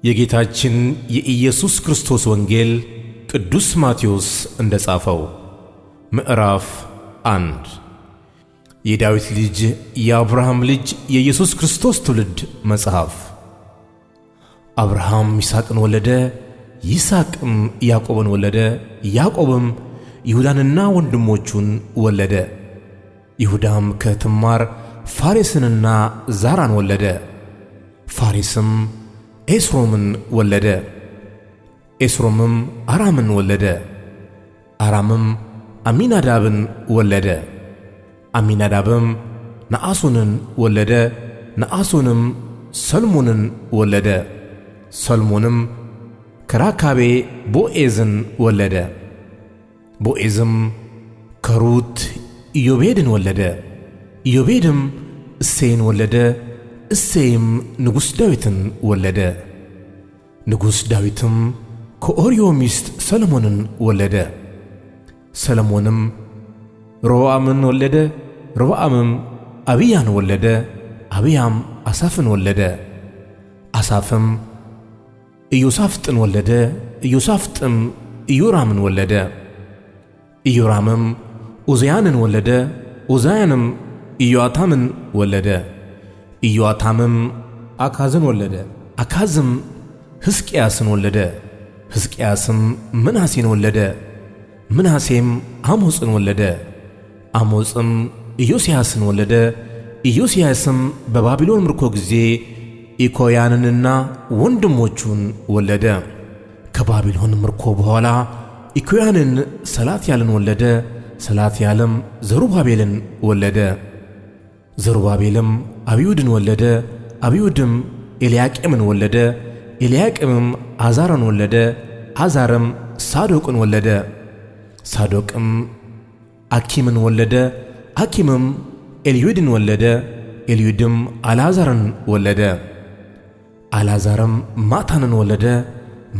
የጌታችን የኢየሱስ ክርስቶስ ወንጌል ቅዱስ ማቴዎስ እንደጻፈው ምዕራፍ 1 የዳዊት ልጅ የአብርሃም ልጅ የኢየሱስ ክርስቶስ ትውልድ መጽሐፍ። አብርሃም ይስሐቅን ወለደ፣ ይስሐቅም ያዕቆብን ወለደ፣ ያዕቆብም ይሁዳንና ወንድሞቹን ወለደ። ይሁዳም ከትዕማር ፋሬስንና ዛራን ወለደ። ፋሬስም ኤስሮምን ወለደ። ኤስሮምም አራምን ወለደ። አራምም አሚናዳብን ወለደ። አሚናዳብም ነአሶንን ወለደ። ነአሶንም ሰልሞንን ወለደ። ሰልሞንም ከራካቤ ቦዔዝን ወለደ። ቦዔዝም ከሩት ኢዮቤድን ወለደ። ኢዮቤድም እሴይን ወለደ። እሴይም ንጉሥ ዳዊትን ወለደ። ንጉሥ ዳዊትም ከኦርዮ ሚስት ሰሎሞንን ወለደ። ሰሎሞንም ሮብዓምን ወለደ። ሮብዓምም አብያን ወለደ። አብያም አሳፍን ወለደ። አሳፍም ኢዮሳፍጥን ወለደ። ኢዮሳፍጥም ኢዮራምን ወለደ። ኢዮራምም ዑዝያንን ወለደ። ዑዝያንም ኢዮአታምን ወለደ። ኢዮአታምም አካዝን ወለደ። አካዝም ሕዝቅያስን ወለደ። ሕዝቅያስም ምናሴን ወለደ። ምናሴም አሞጽን ወለደ። አሞጽም ኢዮስያስን ወለደ። ኢዮስያስም በባቢሎን ምርኮ ጊዜ ኢኮያንንና ወንድሞቹን ወለደ። ከባቢሎን ምርኮ በኋላ ኢኮያንን ሰላትያልን ወለደ። ሰላትያልም ዘሩባቤልን ወለደ። ዘሩባቤልም አብዩድን ወለደ። አብዩድም ኤልያቄምን ወለደ። ኤልያቄምም አዛርን ወለደ። አዛርም ሳዶቅን ወለደ። ሳዶቅም አኪምን ወለደ። አኪምም ኤልዩድን ወለደ። ኤልዩድም አልዓዛርን ወለደ። አልዓዛርም ማታንን ወለደ።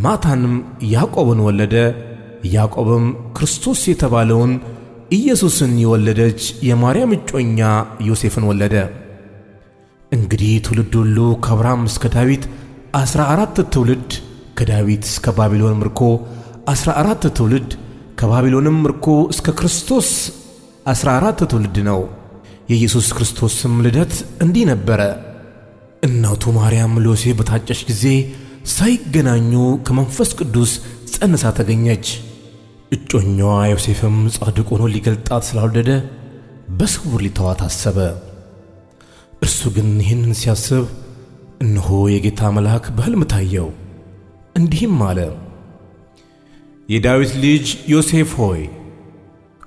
ማታንም ያዕቆብን ወለደ። ያዕቆብም ክርስቶስ የተባለውን ኢየሱስን የወለደች የማርያም እጮኛ ዮሴፍን ወለደ። እንግዲህ ትውልድ ሁሉ ከአብርሃም እስከ ዳዊት 14 ትውልድ፣ ከዳዊት እስከ ባቢሎን ምርኮ 14 ትውልድ፣ ከባቢሎንም ምርኮ እስከ ክርስቶስ 14 ትውልድ ነው። የኢየሱስ ክርስቶስም ልደት እንዲህ ነበረ። እናቱ ማርያም ለዮሴፍ በታጨች ጊዜ ሳይገናኙ ከመንፈስ ቅዱስ ጸንሳ ተገኘች። እጮኛዋ ዮሴፍም ጻድቅ ሆኖ ሊገልጣት ስላልወደደ በስውር ሊተዋት አሰበ። እርሱ ግን ይህንን ሲያስብ እነሆ የጌታ መልአክ በሕልም ታየው፣ እንዲህም አለ: የዳዊት ልጅ ዮሴፍ ሆይ፣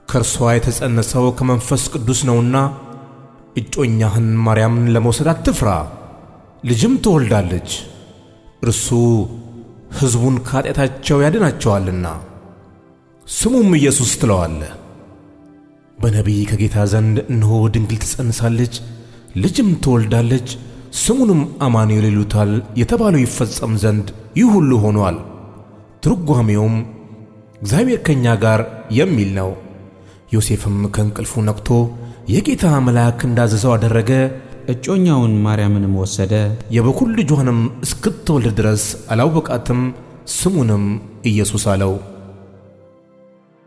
ከእርሷ የተጸነሰው ከመንፈስ ቅዱስ ነውና እጮኛህን ማርያምን ለመውሰድ አትፍራ። ልጅም ትወልዳለች፣ እርሱ ሕዝቡን ከኃጢአታቸው ያድናቸዋልና ስሙም ኢየሱስ ትለዋለህ። በነቢይ ከጌታ ዘንድ እነሆ ድንግል ትጸንሳለች፣ ልጅም ትወልዳለች፣ ስሙንም አማኑኤል ይሉታል የተባለው ይፈጸም ዘንድ ይህ ሁሉ ሆኗል። ትርጓሜውም እግዚአብሔር ከእኛ ጋር የሚል ነው። ዮሴፍም ከእንቅልፉ ነቅቶ የጌታ መልአክ እንዳዘዘው አደረገ። እጮኛውን ማርያምንም ወሰደ። የበኩር ልጇንም እስክትወልድ ድረስ አላወቃትም። ስሙንም ኢየሱስ አለው።